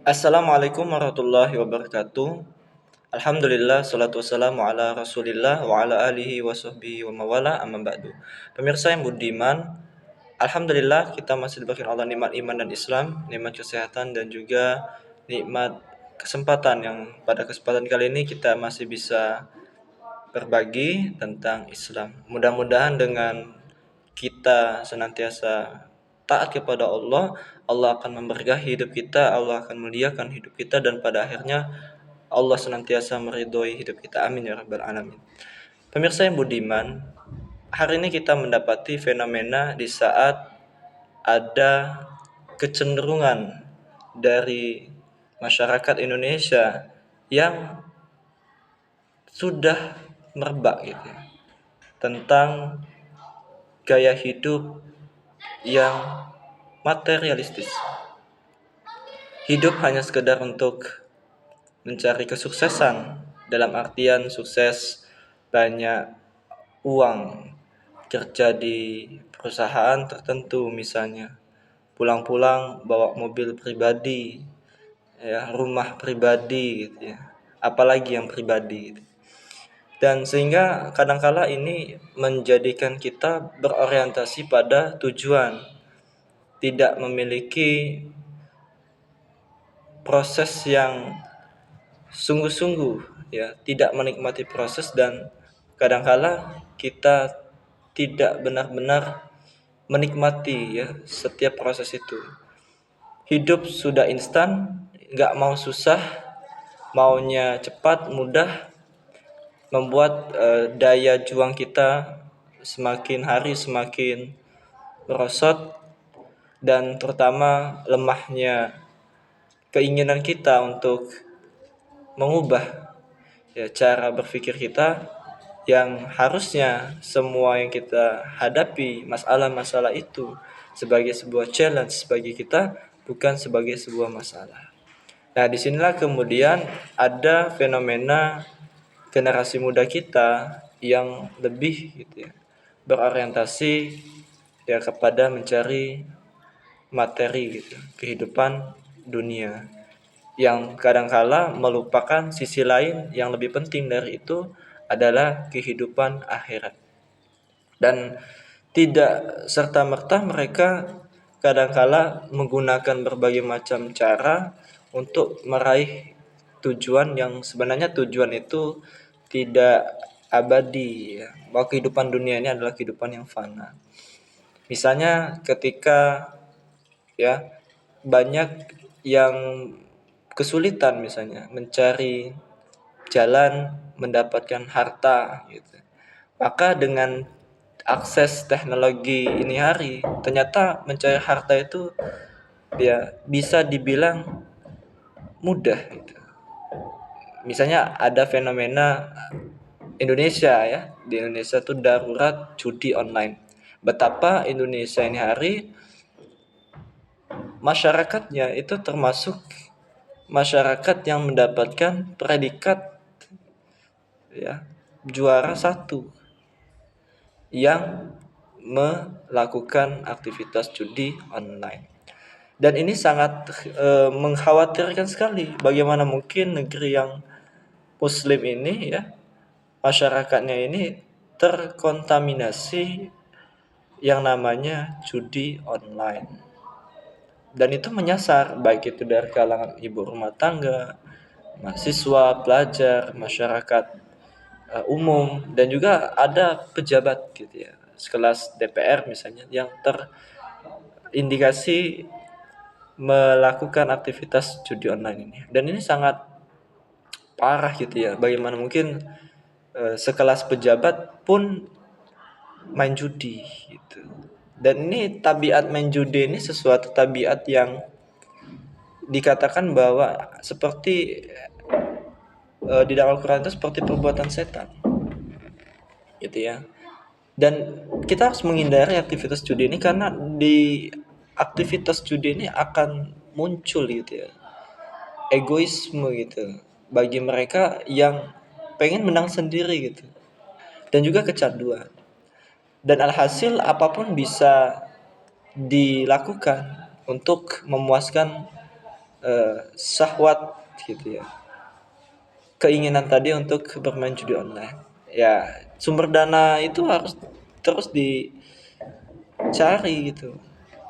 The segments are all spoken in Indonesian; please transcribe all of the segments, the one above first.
Assalamualaikum warahmatullahi wabarakatuh. Alhamdulillah, salatu wassalamu ala rasulillah wa ala alihi wa sahbihi wa mawala amma ba'du. Pemirsa yang budiman, Alhamdulillah kita masih diberikan Allah nikmat iman dan Islam, nikmat kesehatan dan juga nikmat kesempatan yang pada kesempatan kali ini kita masih bisa berbagi tentang Islam. Mudah-mudahan dengan kita senantiasa taat kepada Allah, Allah akan memberkahi hidup kita, Allah akan muliakan hidup kita dan pada akhirnya Allah senantiasa meridhoi hidup kita. Amin ya rabbal alamin. Pemirsa yang budiman, hari ini kita mendapati fenomena di saat ada kecenderungan dari masyarakat Indonesia yang sudah merebak gitu ya, tentang gaya hidup yang materialistis. Hidup hanya sekedar untuk mencari kesuksesan, dalam artian sukses banyak uang, kerja di perusahaan tertentu misalnya, pulang-pulang bawa mobil pribadi, ya, rumah pribadi gitu ya. Apalagi yang pribadi gitu. Dan sehingga kadangkala ini menjadikan kita berorientasi pada tujuan, tidak memiliki proses yang sungguh-sungguh, ya, tidak menikmati proses dan kadangkala kita tidak benar-benar menikmati, ya, setiap proses itu. Hidup sudah instan, nggak mau susah, maunya cepat, mudah, membuat daya juang kita semakin hari semakin merosot dan terutama lemahnya keinginan kita untuk mengubah, ya, cara berpikir kita yang harusnya semua yang kita hadapi masalah-masalah itu sebagai sebuah challenge bagi kita, bukan sebagai sebuah masalah. Nah, disinilah kemudian ada fenomena generasi muda kita yang lebih gitu ya, berorientasi, ya, kepada mencari materi gitu, kehidupan dunia yang kadangkala melupakan sisi lain yang lebih penting dari itu adalah kehidupan akhirat. Dan tidak serta-merta mereka kadangkala menggunakan berbagai macam cara untuk meraih tujuan yang sebenarnya tujuan itu tidak abadi, ya. Bahwa kehidupan dunia ini adalah kehidupan yang fana. Misalnya ketika, ya, banyak yang kesulitan misalnya mencari jalan mendapatkan harta gitu. Maka dengan akses teknologi ini hari, ternyata mencari harta itu, ya, bisa dibilang mudah gitu. Misalnya ada fenomena Indonesia, ya, di Indonesia tuh darurat judi online. Betapa Indonesia ini hari masyarakatnya itu termasuk masyarakat yang mendapatkan predikat, ya, juara satu yang melakukan aktivitas judi online. Dan ini sangat mengkhawatirkan sekali. Bagaimana mungkin negeri yang Muslim ini, ya, masyarakatnya ini terkontaminasi yang namanya judi online. Dan itu menyasar baik itu dari kalangan ibu rumah tangga, mahasiswa, pelajar, masyarakat umum dan juga ada pejabat gitu ya, sekelas DPR misalnya yang terindikasi melakukan aktivitas judi online ini. Dan ini sangat parah gitu ya. Bagaimana mungkin sekelas pejabat pun main judi gitu. Dan ini tabiat main judi ini sesuatu tabiat yang dikatakan bahwa seperti di dalam Al-Quran itu seperti perbuatan setan gitu ya. Dan kita harus menghindari aktivitas judi ini karena di aktivitas judi ini akan muncul gitu ya, egoisme gitu bagi mereka yang pengen menang sendiri gitu, dan juga kecanduan. Dan alhasil apapun bisa dilakukan untuk memuaskan syahwat gitu ya, keinginan tadi untuk bermain judi online. Ya, sumber dana itu harus terus dicari gitu.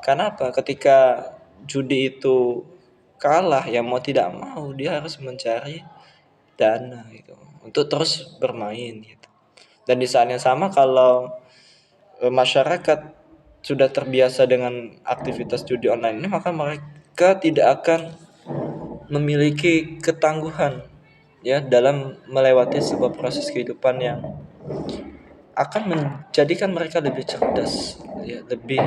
Karena apa? Ketika judi itu kalah, ya mau tidak mau dia harus mencari dana gitu untuk terus bermain gitu. Dan di saat yang sama kalau masyarakat sudah terbiasa dengan aktivitas judi online ini, maka mereka tidak akan memiliki ketangguhan ya dalam melewati sebuah proses kehidupan yang akan menjadikan mereka lebih cerdas ya, lebih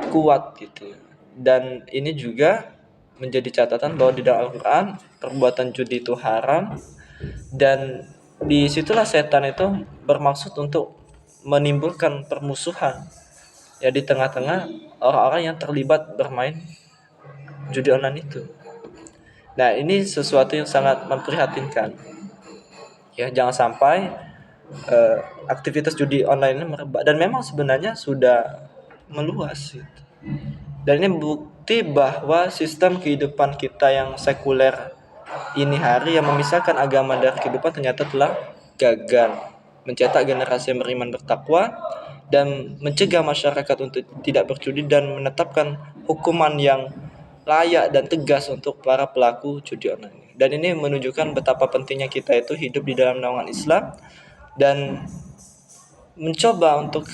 kuat gitu ya. Dan ini juga menjadi catatan bahwa di dalam Al-Quran perbuatan judi itu haram, dan disitulah setan itu bermaksud untuk menimbulkan permusuhan ya di tengah-tengah orang-orang yang terlibat bermain judi online itu. Nah, ini sesuatu yang sangat memprihatinkan. Ya, jangan sampai eh, aktivitas judi online ini merebak, dan memang sebenarnya sudah meluas gitu. Dan ini bukti bahwa sistem kehidupan kita yang sekuler ini hari yang memisahkan agama dari kehidupan ternyata telah gagal mencetak generasi yang beriman bertakwa dan mencegah masyarakat untuk tidak berjudi dan menetapkan hukuman yang layak dan tegas untuk para pelaku judi online. Dan ini menunjukkan betapa pentingnya kita itu hidup di dalam naungan Islam dan mencoba untuk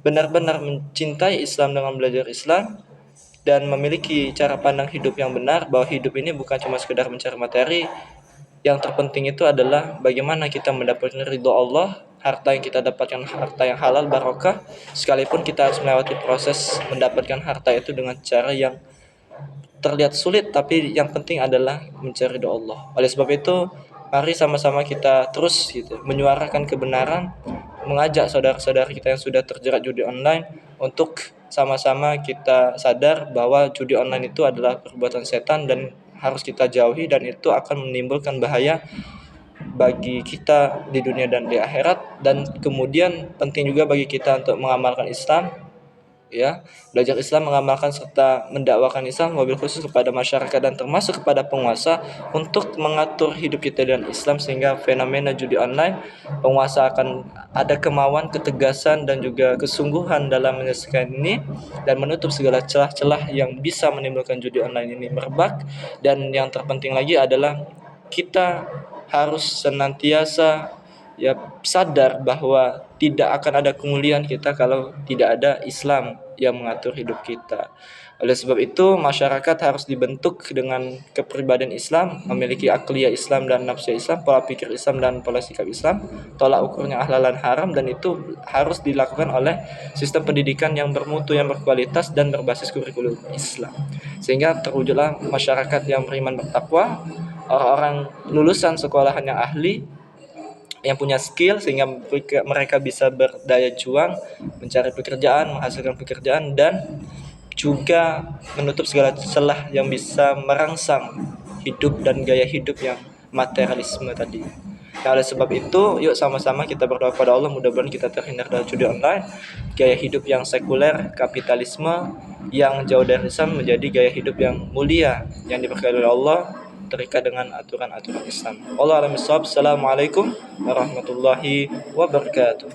benar-benar mencintai Islam dengan belajar Islam dan memiliki cara pandang hidup yang benar, bahwa hidup ini bukan cuma sekedar mencari materi. Yang terpenting itu adalah bagaimana kita mendapatkan ridho Allah, harta yang kita dapatkan harta yang halal barokah, sekalipun kita harus melewati proses mendapatkan harta itu dengan cara yang terlihat sulit, tapi yang penting adalah mencari ridho Allah. Oleh sebab itu, mari sama-sama kita terus gitu menyuarakan kebenaran, mengajak saudara-saudara kita yang sudah terjerat judi online untuk sama-sama kita sadar bahwa judi online itu adalah perbuatan setan dan harus kita jauhi, dan itu akan menimbulkan bahaya bagi kita di dunia dan di akhirat. Dan kemudian penting juga bagi kita untuk mengamalkan Islam ya, belajar Islam, mengamalkan serta mendakwakan Islam, mobil khusus kepada masyarakat dan termasuk kepada penguasa untuk mengatur hidup kita dengan Islam, sehingga fenomena judi online penguasa akan ada kemauan, ketegasan dan juga kesungguhan dalam menyelesaikan ini dan menutup segala celah-celah yang bisa menimbulkan judi online ini merebak. Dan yang terpenting lagi adalah kita harus senantiasa ya sadar bahwa tidak akan ada kemuliaan kita kalau tidak ada Islam yang mengatur hidup kita. Oleh sebab itu, masyarakat harus dibentuk dengan kepribadian Islam, memiliki akliyah Islam dan nafsiyah Islam, pola pikir Islam dan pola sikap Islam, tolak ukurnya halal dan haram, dan itu harus dilakukan oleh sistem pendidikan yang bermutu, yang berkualitas dan berbasis kurikulum Islam. Sehingga terwujudlah masyarakat yang beriman bertakwa, orang-orang lulusan sekolahan yang ahli, yang punya skill, sehingga mereka bisa berdaya juang mencari pekerjaan, menghasilkan pekerjaan, dan juga menutup segala celah yang bisa merangsang hidup dan gaya hidup yang materialisme tadi. Nah, oleh sebab itu, yuk sama-sama kita berdoa pada Allah, mudah-mudahan kita terhindar dari judi online, gaya hidup yang sekuler, kapitalisme yang jauh dari Islam menjadi gaya hidup yang mulia, yang diberkahi oleh Allah, terikat dengan aturan-aturan Islam. Allah alam bisawab. Assalamualaikum warahmatullahi wabarakatuh.